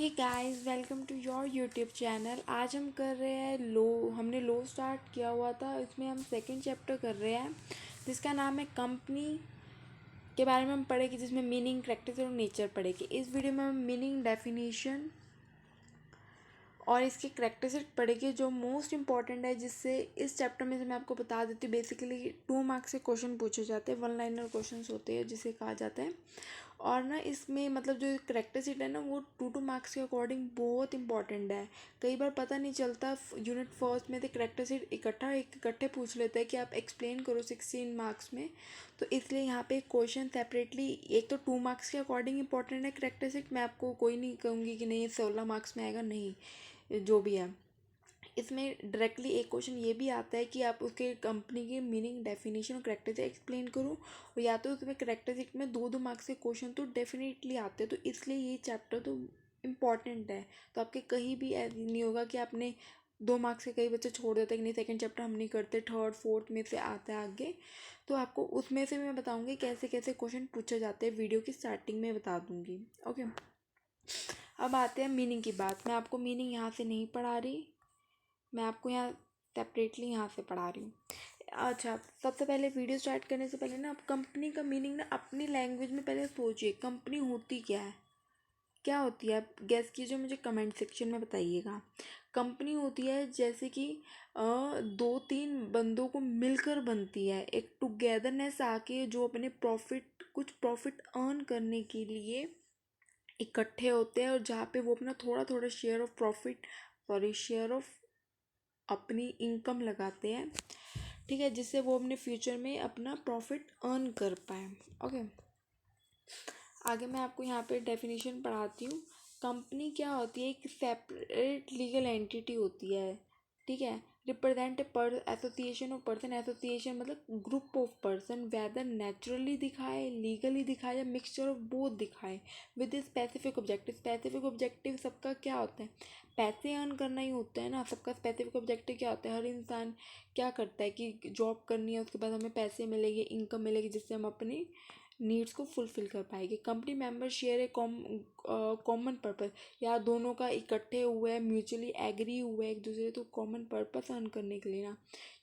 Hey guys, welcome to your YouTube channel. आज हम कर रहे हैं हमने लो स्टार्ट किया हुआ था। इसमें हम सेकंड चैप्टर कर रहे हैं जिसका नाम है कंपनी के बारे में हम पढ़ेंगे, जिसमें मीनिंग, कैरेक्टरिस्टिक्स और नेचर पढ़ेंगे। इस वीडियो में हम मीनिंग, डेफिनेशन और इसके कैरेक्टरिस्टिक पढ़ेंगे जो मोस्ट इंपॉर्टेंट है, जिससे इस चैप्टर में से मैं आपको बता देती हूँ। बेसिकली 2 मार्क्स के क्वेश्चन पूछे जाते हैं, 1 लाइनर क्वेश्चन होते हैं जिसे कहा जाता है। और ना इसमें मतलब जो कैरेक्टरिस्टिक है ना, वो 2 मार्क्स के अकॉर्डिंग बहुत इंपॉर्टेंट है। कई बार पता नहीं चलता, यूनिट फर्स्ट में से कैरेक्टरिस्टिक इकट्ठे पूछ लेते हैं कि आप एक्सप्लेन करो 16 मार्क्स में। तो इसलिए यहाँ पे क्वेश्चन सेपरेटली, एक तो 2 मार्क्स के अकॉर्डिंग इंपॉर्टेंट है कैरेक्टरिस्टिक। मैं आपको कोई नहीं कहूँगी कि नहीं 16 मार्क्स में आएगा, नहीं, जो भी है। इसमें डायरेक्टली एक क्वेश्चन ये भी आता है कि आप उसके कंपनी की मीनिंग, डेफिनेशन और कैरेक्टरिस्टिक एक्सप्लेन करो। और या तो उसमें कैरेक्टरिस्टिक में 2 मार्क्स के क्वेश्चन तो डेफिनेटली आते हैं। तो इसलिए ये चैप्टर तो इम्पॉर्टेंट है। तो आपके कहीं भी नहीं होगा कि आपने 2 मार्क्स के, कई बच्चे छोड़ देते हैं कि नहीं सेकंड चैप्टर हम नहीं करते, थर्ड फोर्थ में से आता है आगे। तो आपको उसमें से मैं बताऊँगी कैसे कैसे क्वेश्चन पूछे जाते हैं, वीडियो की स्टार्टिंग में बता दूँगी। ओके, अब आते हैं मीनिंग की बात। मैं आपको मीनिंग यहाँ से नहीं पढ़ा रही, मैं आपको यहाँ सेपरेटली यहाँ से पढ़ा रही हूँ। अच्छा, सबसे पहले वीडियो स्टार्ट करने से पहले ना आप कंपनी का मीनिंग ना अपनी लैंग्वेज में पहले सोचिए। कंपनी होती क्या है, क्या होती है, आप गेस कीजिए, मुझे कमेंट सेक्शन में बताइएगा। कंपनी होती है जैसे कि 2-3 बंदों को मिलकर बनती है, एक टुगेदरनेस आके, जो अपने कुछ प्रॉफिट अर्न करने के लिए इकट्ठे होते हैं, और जहाँ पे वो अपना थोड़ा थोड़ा शेयर ऑफ अपनी इनकम लगाते हैं, ठीक है, जिससे वो अपने फ्यूचर में अपना प्रॉफिट अर्न कर पाए। ओके, आगे मैं आपको यहाँ पे डेफिनेशन पढ़ाती हूँ। कंपनी क्या होती है, एक सेपरेट लीगल एंटिटी होती है, ठीक है। रिप्रेजेंट पर एसोसिएशन ऑफ पर्सन, एसोसिएशन मतलब group of person, whether naturally दिखाए, लीगली दिखाए या मिक्सचर ऑफ बोथ दिखाए, with specific objective. Specific objective सबका क्या होता है, पैसे अर्न करना ही होता है ना। सबका स्पेसिफिक ऑब्जेक्टिव क्या होता है, हर इंसान क्या करता है कि जॉब करनी है, उसके बाद हमें पैसे मिलेंगे, इनकम मिलेगी, जिससे हम अपनी नीड्स को फुलफिल कर पाएंगे। कंपनी मेंबर शेयर ए कॉमन पर्पस, या दोनों का इकट्ठे हुए हैं, म्यूचुअली एग्री हुए एक दूसरे, तो कॉमन पर्पस अर्न करने के लिए ना।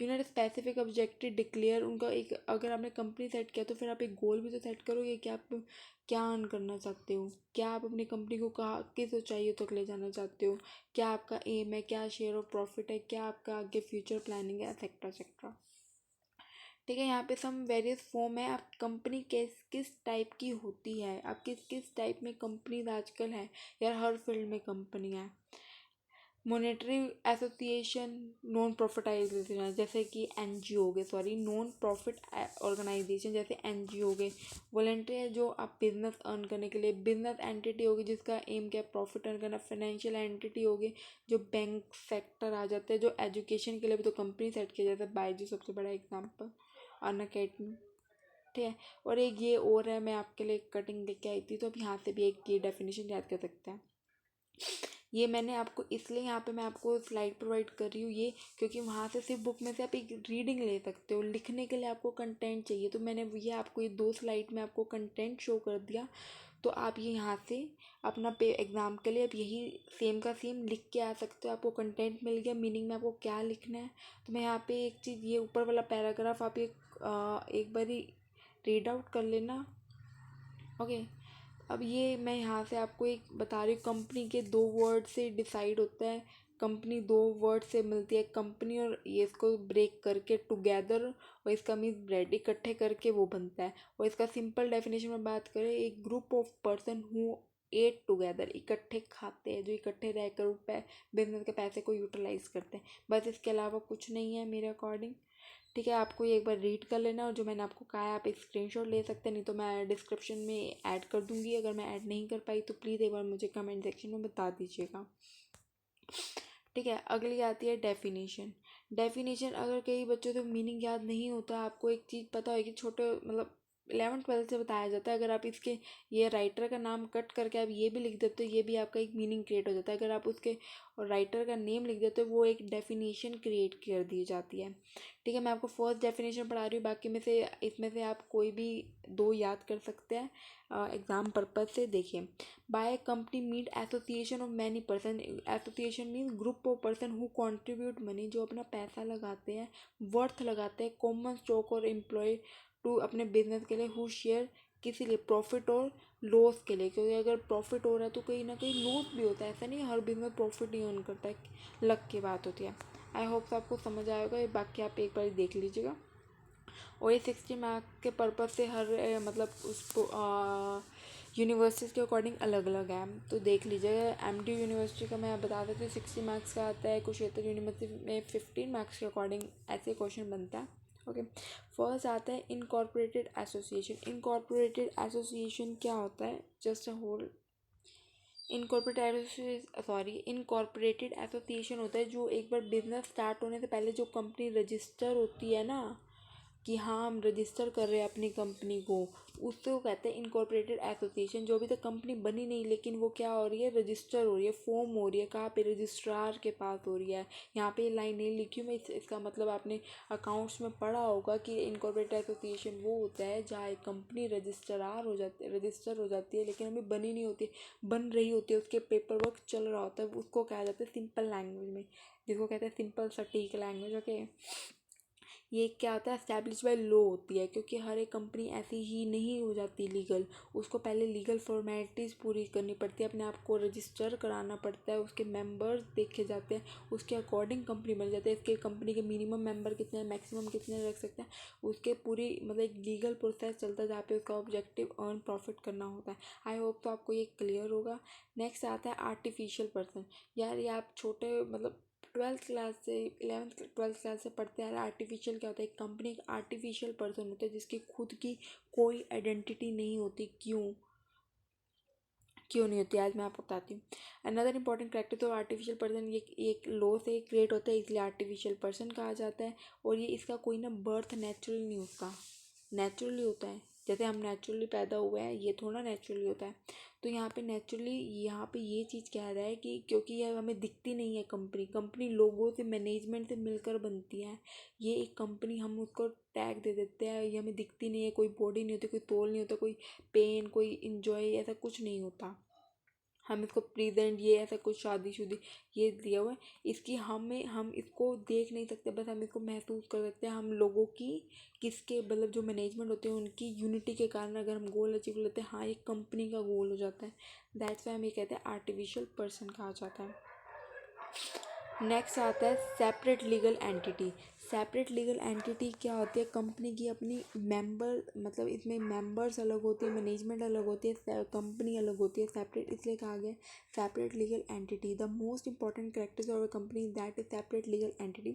यूनिट स्पेसिफिक ऑब्जेक्टिव डिक्लेयर, उनका एक, अगर आपने कंपनी सेट किया तो फिर आप एक गोल भी तो सेट करोगे कि आप क्या अर्न करना चाहते हो, क्या आप अपनी कंपनी को कहाँ किस ऊंचाई तक ले जाना चाहते हो, क्या आपका एम है, क्या शेयर ऑफ प्रॉफिट है, क्या आपका आगे फ्यूचर प्लानिंग है, एक्सेट्रा एक्सेट्रा, ठीक है। यहाँ पे सम वेरियस फॉर्म है, आप कंपनी किस किस टाइप की होती है, आप किस किस टाइप में कंपनीज आजकल है, यार हर फील्ड में कंपनी है। मॉनेटरी एसोसिएशन, नॉन प्रॉफिटाइजेशन जैसे कि एनजीओ हो गए, सॉरी नॉन प्रॉफिट ऑर्गेनाइजेशन जैसे एनजीओ हो गए। वॉलेंट्री है, जो आप बिजनेस अर्न करने के लिए, बिजनेस एंटिटी होगी जिसका एम क्या है, प्रॉफिट अर्न करना। फाइनेंशियल एंटिटी होगी, जो बैंक सेक्टर आ जाते हैं। जो एजुकेशन के लिए भी तो कंपनी सेट किया जाता है, बायजू सबसे बड़ा एग्जाम्पल, अनअकैडमी, ठीक है। और एक ये और है, मैं आपके लिए कटिंग लेके आई थी, तो अब यहाँ से भी एक ये डेफिनेशन याद कर सकते हैं। ये मैंने आपको इसलिए यहाँ पे मैं आपको स्लाइड प्रोवाइड कर रही हूँ ये, क्योंकि वहाँ से सिर्फ बुक में से आप एक रीडिंग ले सकते हो, लिखने के लिए आपको कंटेंट चाहिए। तो मैंने ये आपको ये 2 स्लाइड में आपको कंटेंट शो कर दिया। तो आप ये यहाँ से अपना एग्ज़ाम के लिए आप यही सेम का सेम लिख के आ सकते हो। आपको कंटेंट मिल गया, मीनिंग में आपको क्या लिखना है। तो मैं यहाँ पे एक चीज़, ये ऊपर वाला पैराग्राफ आप एक बारी रीड आउट कर लेना। ओके, अब ये मैं यहाँ से आपको एक बता रही हूँ, कंपनी के 2 वर्ड से डिसाइड होता है। कंपनी 2 वर्ड से मिलती है, कंपनी, और ये इसको ब्रेक करके टुगेदर, और इसका मीन्स ब्रेड, इकट्ठे करके वो बनता है। और इसका सिंपल डेफिनेशन में बात करें, एक group of person who ate together, इकट्ठे खाते हैं, जो इकट्ठे रहकर बिजनेस के पैसे को यूटिलाइज करते हैं। बस इसके अलावा कुछ नहीं है मेरे अकॉर्डिंग, ठीक है। आपको ये एक बार रीड कर लेना, और जो मैंने आपको कहा है आप एक स्क्रीनशॉट ले सकते हैं, नहीं तो मैं डिस्क्रिप्शन में ऐड कर दूंगी। अगर मैं ऐड नहीं कर पाई तो प्लीज़ एक बार मुझे कमेंट सेक्शन में बता दीजिएगा, ठीक है। अगली आती है डेफिनेशन। डेफिनेशन, अगर कई बच्चों को मीनिंग याद नहीं होता, आपको एक चीज़ पता होगी, छोटे मतलब 11th-12th से बताया जाता है। अगर आप इसके ये राइटर का नाम कट करके आप ये भी लिख देते हो, ये भी आपका एक मीनिंग क्रिएट हो जाता है। अगर आप उसके राइटर का नेम लिख देते हो, वो एक डेफिनेशन क्रिएट कर दी जाती है। ठीक है, मैं आपको फर्स्ट डेफिनेशन पढ़ा रही हूँ, बाकी में से इसमें से आप कोई भी 2 याद कर सकते हैं एग्ज़ाम पर्पज से। देखिए, by company meet association of many person. Association mean group of person who contribute money, जो अपना पैसा लगाते हैं, वर्थ लगाते हैं, कॉमन स्टॉक और एम्प्लॉय टू अपने बिजनेस के लिए, हु शेयर किसी लिए प्रॉफिट और लॉस के लिए। क्योंकि अगर प्रॉफिट हो रहा है तो कहीं ना कहीं लॉस भी होता है, ऐसा नहीं हर बिजनेस प्रॉफिट ही अर्न करता है, लक की बात होती है। आई होप आपको समझ आएगा, बाकी आप एक बार देख लीजिएगा। और ये 60 मार्क्स के पर्पज़ से हर मतलब उसको यूनिवर्सिटीज़ के अकॉर्डिंग अलग अलग है, तो देख लीजिएगा। एमडी यूनिवर्सिटी का मैं बता देती हूँ 60 मार्क्स का आता है, कुरुक्षेत्र यूनिवर्सिटी में 15 मार्क्स के अकॉर्डिंग ऐसे क्वेश्चन बनता है। ओके, फर्स्ट आता है इनकॉर्पोरेटेड एसोसिएशन। इनकॉर्पोरेटेड एसोसिएशन क्या होता है? Just a whole incorporated association होता है जो एक बार बिजनेस स्टार्ट होने से पहले जो कंपनी रजिस्टर होती है ना, कि हाँ हम रजिस्टर कर रहे हैं अपनी कंपनी को, उससे वो कहते हैं इनकॉर्पोरेटेड एसोसिएशन। जो अभी तक कंपनी बनी नहीं लेकिन वो क्या हो रही है, रजिस्टर हो रही है, फॉर्म हो रही है, कहाँ पे? रजिस्ट्रार के पास हो रही है। यहाँ पे ये लाइन नहीं लिखी हूँ मैं, इसका मतलब आपने अकाउंट्स में पढ़ा होगा कि इनकॉर्पोरेटेड एसोसिएशन वो होता है जहाँ एक कंपनी रजिस्टर हो जाती है लेकिन अभी बनी नहीं होती, बन रही होती है, उसके पेपर वर्क चल रहा होता है, उसको कहा जाता है सिंपल लैंग्वेज में, जिसको कहते हैं सिंपल सटीक लैंग्वेज। ओके, ये क्या होता है? एस्टैब्लिश बाय लॉ होती है, क्योंकि हर एक कंपनी ऐसी ही नहीं हो जाती लीगल, उसको पहले लीगल फॉर्मेलिटीज़ पूरी करनी पड़ती है, अपने आप को रजिस्टर कराना पड़ता है, उसके मेंबर्स देखे जाते हैं, उसके अकॉर्डिंग कंपनी बन जाती है। इसके कंपनी के मिनिमम मेंबर कितने हैं, मैक्सिमम कितने रख सकते हैं, उसके पूरी मतलब एक लीगल प्रोसेस चलता है जहाँ पे उसका ऑब्जेक्टिव अर्न प्रॉफिट करना होता है। आई होप तो आपको ये क्लियर होगा। नेक्स्ट आता है आर्टिफिशियल पर्सन। यार ये आप छोटे मतलब 12th क्लास से 11th-12th क्लास से पढ़ते हैं। आर्टिफिशियल क्या होता है? एक कंपनी एक आर्टिफिशियल पर्सन होता है जिसकी खुद की कोई आइडेंटिटी नहीं होती। क्यों नहीं होती, आज मैं आपको बताती हूँ। Another important character of artificial person, ये एक लॉ से क्रिएट होता है इसलिए आर्टिफिशियल पर्सन कहा जाता है। और ये इसका कोई ना बर्थ नेचुरल नहीं होता, नेचुरली होता है। जैसे हम नेचुरली पैदा हुए हैं, ये थोड़ा नेचुरली होता है। तो यहाँ पे नेचुरली यहाँ पे ये चीज़ कह रहा है कि क्योंकि ये हमें दिखती नहीं है, कंपनी लोगों से मैनेजमेंट से मिलकर बनती है। ये एक कंपनी हम उसको टैग दे देते हैं, ये हमें दिखती नहीं है, कोई बॉडी नहीं होती, कोई तोल नहीं होता, कोई पेन, कोई इंजॉय, ऐसा कुछ नहीं होता। हम इसको प्रेजेंट ये ऐसा कुछ शादी ये दिया हुआ है, इसकी हम इसको देख नहीं सकते, बस हम इसको महसूस कर सकते हैं। हम लोगों की किसके मतलब जो मैनेजमेंट होते हैं उनकी यूनिटी के कारण अगर हम गोल अचीव लेते हैं, हाँ एक कंपनी का गोल हो जाता है। दैट्स वाई हम ये कहते हैं आर्टिफिशियल पर्सन कहा जाता है। नेक्स्ट आता है separate legal entity. Separate legal entity क्या होती है? कंपनी की अपनी मेंबर मतलब इसमें मेंबर्स अलग होती है, मैनेजमेंट अलग होती है, कंपनी अलग होती है, सेपरेट इसलिए कहा गया separate legal entity. The most important characters of a company that is separate legal entity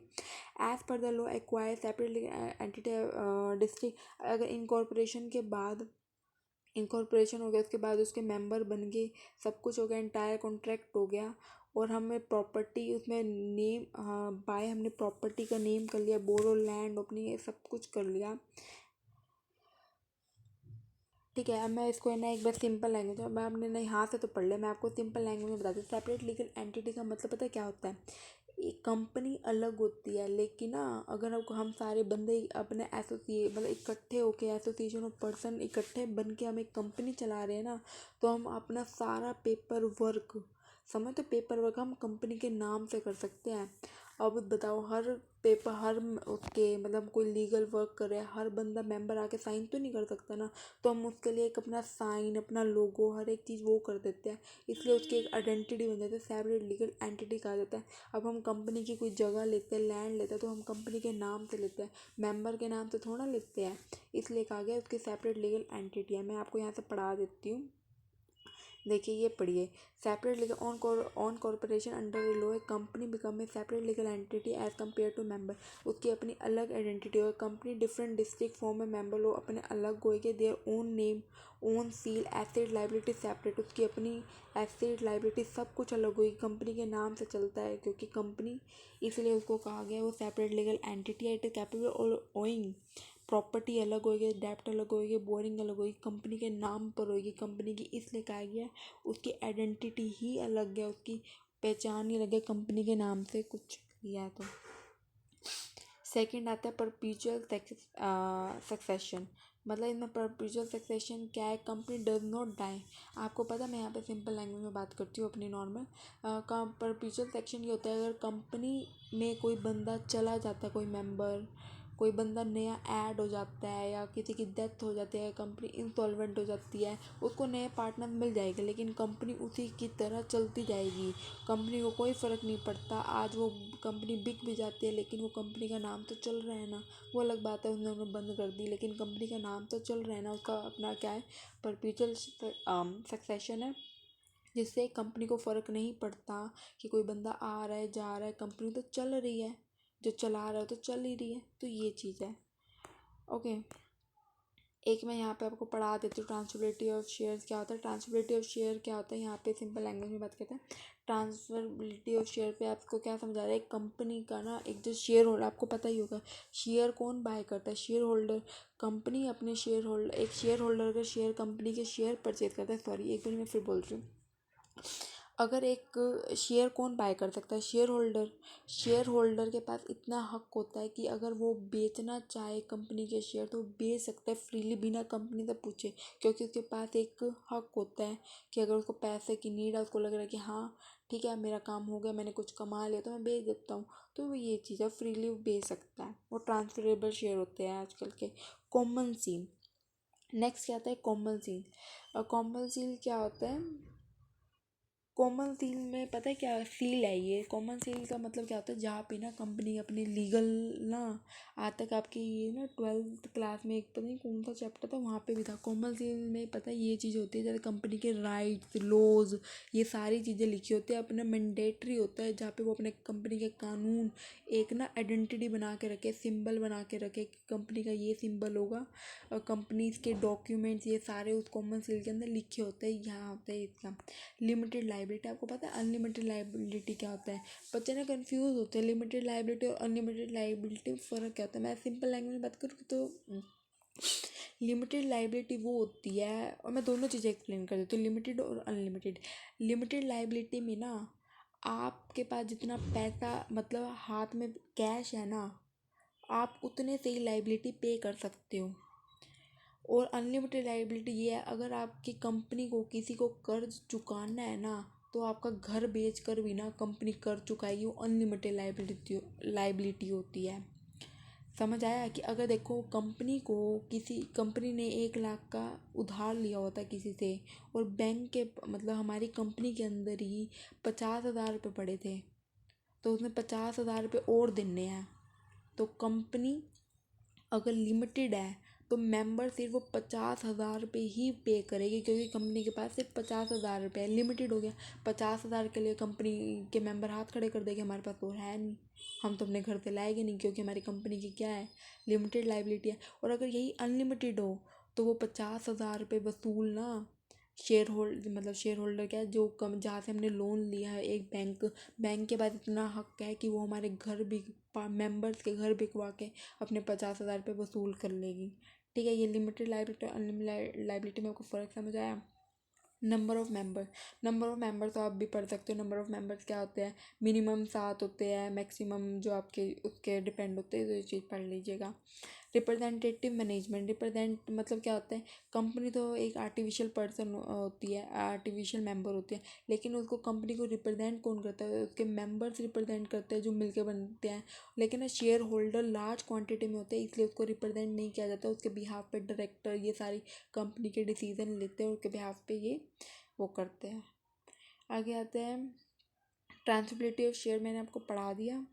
as per the law acquire separate legal entity district. अगर इनकॉर्पोरेशन हो गया, उसके बाद उसके मेंबर बन गए, सब कुछ हो गया, एंटायर कॉन्ट्रैक्ट हो गया, और हमें प्रॉपर्टी उसमें नेम बाय हमने प्रॉपर्टी का नेम कर लिया, बोरो लैंड अपनी सब कुछ कर लिया। ठीक है, अब मैं इसको है ना एक बार सिंपल लैंग्वेज में, मैं आपने नहीं हाथ से तो पढ़ लिया, मैं आपको सिंपल लैंग्वेज में बताती हूँ। सेपरेट लीगल एंटिटी का मतलब पता है क्या होता है? एक कंपनी अलग होती है लेकिन ना अगर हम सारे बंदे अपने एसोसिएट मतलब इकट्ठे होके एसोसिएशन ऑफ पर्सन इकट्ठे बन के हम एक कंपनी चला रहे हैं ना, तो हम अपना सारा पेपर वर्क समझ, तो पेपर वर्क हम कंपनी के नाम से कर सकते हैं। अब बताओ हर उसके मतलब कोई लीगल वर्क कर रहा है, हर बंदा मेंबर आके साइन तो नहीं कर सकता ना, तो हम उसके लिए एक अपना साइन अपना लोगो हर एक चीज़ वो कर देते हैं, इसलिए उसकी एक आइडेंटिटी बन जाती है, सेपरेट लीगल एंटिटी कहा जाता है। अब हम कंपनी की कोई जगह लेते हैं, लैंड लेते हैं, तो हम कंपनी के नाम से लेते हैं, मेंबर के नाम से थोड़ा लेते हैं, इसलिए कहा गया उसकी सेपरेट लीगल एंटिटी है। मैं आपको यहाँ से पढ़ा देती हूँ, देखिए ये पढ़िए। Separate legal on corporation under law a company become a separate legal entity as compare to member. उसकी अपनी अलग आइडेंटिटी हो, कंपनी डिफरेंट डिस्ट्रिक्ट फॉर्म में मेंबर लो अपने अलग होएंगे, their own name own seal asset liability separate, उसकी अपनी एसेट लाइबिलिटी सब कुछ अलग होगी, कंपनी के नाम से चलता है क्योंकि कंपनी, इसलिए उसको कहा गया वो सेपरेट लीगल एंटिटी है। इट इज कैपेबल और ओइंग प्रॉपर्टी अलग होगी, डेप्ट अलग होगी, बोरिंग अलग होगी, कंपनी के नाम पर होगी, कंपनी की इसलिए कहा गया है, उसकी आइडेंटिटी ही अलग है, उसकी पहचान ही अलग है कंपनी के नाम से कुछ लिया है तो। सेकंड आता है परपीचुअल सक्सेशन। मतलब इसमें परपीचुअल सक्सेशन क्या है, कंपनी डज नॉट डाई। आपको पता, मैं यहाँ पे सिंपल लैंग्वेज में बात करती हूँ अपनी नॉर्मल। परपीचुअल सेक्शन ये होता है, अगर कंपनी में कोई बंदा चला जाता है, कोई मेंबर, कोई बंदा नया ऐड हो जाता है, या किसी की डेथ हो जाती है, कंपनी इंसॉल्वेंट हो जाती है, उसको नए पार्टनर मिल जाएंगे, लेकिन कंपनी उसी की तरह चलती जाएगी, कंपनी को कोई फ़र्क नहीं पड़ता। आज वो कंपनी बिक भी जाती है, लेकिन वो कंपनी का नाम तो चल रहा है ना। वो अलग बात है उन्होंने बंद कर दी, लेकिन कंपनी का नाम तो चल रहा है ना, उसका अपना क्या है, परपीचुअल सक्सेशन है, जिससे कंपनी को फ़र्क नहीं पड़ता कि कोई बंदा आ रहा है जा रहा है, कंपनी तो चल रही है, जो चला रहा है तो चल ही रही है। तो ये चीज़ है। ओके, एक मैं यहाँ पे आपको पढ़ा देती हूँ ट्रांसफरेबिलिटी ऑफ शेयर्स क्या होता है। ट्रांसफरेबिलिटी ऑफ शेयर क्या होता है, यहाँ पे सिंपल लैंग्वेज में बात करते हैं। ट्रांसफरेबिलिटी ऑफ शेयर पे आपको क्या समझा रहा है, एक कंपनी का ना एक जो शेयर होल्डर, आपको पता ही होगा शेयर कौन बाय करता है, शेयर होल्डर। कंपनी अपने शेयर होल्डर, एक शेयर होल्डर का शेयर, कंपनी के शेयर परचेज करता है। सॉरी, एक बार मैं फिर बोल रही हूँ। अगर एक शेयर कौन बाय कर सकता है, शेयर होल्डर। शेयर होल्डर के पास इतना हक होता है कि अगर वो बेचना चाहे कंपनी के शेयर तो वो बेच सकता है फ्रीली, बिना कंपनी से पूछे, क्योंकि उसके पास एक हक होता है कि अगर उसको पैसे की नीड है, उसको लग रहा है कि हाँ ठीक है मेरा काम हो गया, मैंने कुछ कमा लिया तो मैं बेच देता हूँ, तो वो ये चीज़ है, फ्रीली वो बेच सकता है। वो ट्रांसफरेबल शेयर होते हैं आजकल के। Common seal. नेक्स्ट क्या आता है, कॉमन सील। और कॉमन सील क्या होता है, कॉमन सील में पता है क्या सील है, ये कॉमन सील का मतलब क्या होता है, जहाँ पे ना कंपनी अपने लीगल ना, आज तक आपकी ये ना 12th क्लास में एक पता नहीं कौन सा चैप्टर था, वहाँ पे भी था। कॉमन सील में पता है ये चीज़ होती है, जैसे कंपनी के राइट्स, लॉज, ये सारी चीज़ें लिखी होती है, अपना मैंडेटरी होता है, जहाँ पे वो अपने कंपनी के कानून एक ना आइडेंटिटी बना के रखे, सिंबल बना के रखे कि कंपनी का ये सिंबल होगा, और कंपनीज के डॉक्यूमेंट्स ये सारे उस कॉमन सील के अंदर लिखे होते हैं। यहाँ होता है इसका लिमिटेड लाइबिलिटी। आपको पता है अनलिमिटेड लाइबिलिटी क्या होता है, बच्चे ना कंफ्यूज होते हैं, लिमिटेड लाइबिलिटी और अनलिमिटेड लाइबिलिटी में फ़र्क क्या होता है। मैं सिंपल लैंग्वेज में बात करूँ तो लिमिटेड लाइबिलिटी वो होती है, और मैं दोनों चीज़ें एक्सप्लेन कर देती हूँ, लिमिटेड और अनलिमिटेड। लिमिटेड लाइबिलिटी में ना आपके पास जितना पैसा, मतलब हाथ में कैश है ना, आप उतने से ही लाइबिलिटी पे कर सकते हो। और अनलिमिटेड लाइबिलिटी ये है, अगर आपकी कंपनी को किसी को कर्ज चुकाना है ना, तो आपका घर बेच कर भी ना कंपनी कर्ज चुकाएगी, वो अनलिमिटेड लाइबिलिटी होती है। समझ आया कि अगर देखो कंपनी को, किसी कंपनी ने 1 लाख का उधार लिया होता है किसी से, और बैंक के मतलब हमारी कंपनी के अंदर ही 50,000 रुपये पड़े थे, तो उसने 50,000 रुपये और देने हैं, तो कंपनी अगर लिमिटेड है तो मेंबर सिर्फ वो 50,000 रुपये ही पे करेगी, क्योंकि कंपनी के पास सिर्फ 50,000 रुपये है, लिमिटेड हो गया। 50,000 के लिए कंपनी के मेंबर हाथ खड़े कर देंगे, हमारे पास तो है नहीं, हम तो अपने घर पे लाएंगे नहीं, क्योंकि हमारी कंपनी की क्या है, लिमिटेड लाइबिलिटी है। और अगर यही अनलिमिटेड हो तो वो 50,000 रुपये वसूल ना शेयर होल्डर क्या है, जो कम जहाँ से हमने लोन लिया है, एक बैंक के पास इतना हक है कि वो हमारे घर भी, मेंबर्स के घर बिकवा के अपने 50,000 रुपये वसूल कर लेगी। ठीक है, ये लिमिटेड लाइबिलिटी और अनलिमिटेड लाइबिलिटी में आपको फ़र्क समझ आया। नंबर ऑफ़ मेंबर तो आप भी पढ़ सकते हो। नंबर ऑफ़ मेंबर्स क्या होते हैं, मिनिमम 7 होते हैं, मैक्सिमम जो आपके उसके डिपेंड होते हैं, तो ये चीज़ पढ़ लीजिएगा। रिप्रेजेंटेटिव मैनेजमेंट, रिप्रेजेंट मतलब क्या होता है, कंपनी तो एक आर्टिफिशियल पर्सन होती है, आर्टिफिशियल मेंबर होती है, लेकिन उसको कंपनी को रिप्रेजेंट कौन करता है, उसके मेंबर्स रिप्रेजेंट करते हैं जो मिलके बनते हैं। लेकिन ना शेयर होल्डर लार्ज क्वांटिटी में होते हैं, इसलिए उसको रिप्रेजेंट नहीं किया जाता, उसके बिहाफ पे डायरेक्टर ये सारी कंपनी के डिसीजन लेते हैं, उसके बिहाफ पे ये वो करते हैं। आगे आते हैं ट्रांसफरेबिलिटी ऑफ शेयर, मैंने आपको पढ़ा दिया।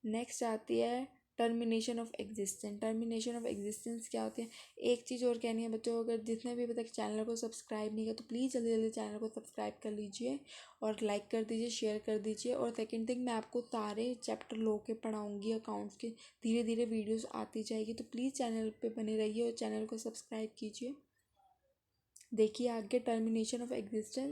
नेक्स्ट आती है termination of existence. Termination of existence क्या होती है, एक चीज़ और कहनी है बच्चों, अगर जिसने भी अभी तक चैनल को सब्सक्राइब नहीं किया तो प्लीज़ जल्दी जल्दी चैनल को सब्सक्राइब कर लीजिए, और लाइक कर दीजिए, शेयर कर दीजिए। और सेकंड थिंग, मैं आपको सारे चैप्टर लो के पढ़ाऊँगी, अकाउंट्स के धीरे धीरे वीडियोज़ आती जाएगी, तो प्लीज़ चैनल पर बने रहिए और चैनल को सब्सक्राइब कीजिए। देखिए आगे टर्मिनेशन ऑफ एग्जिस्टेंस।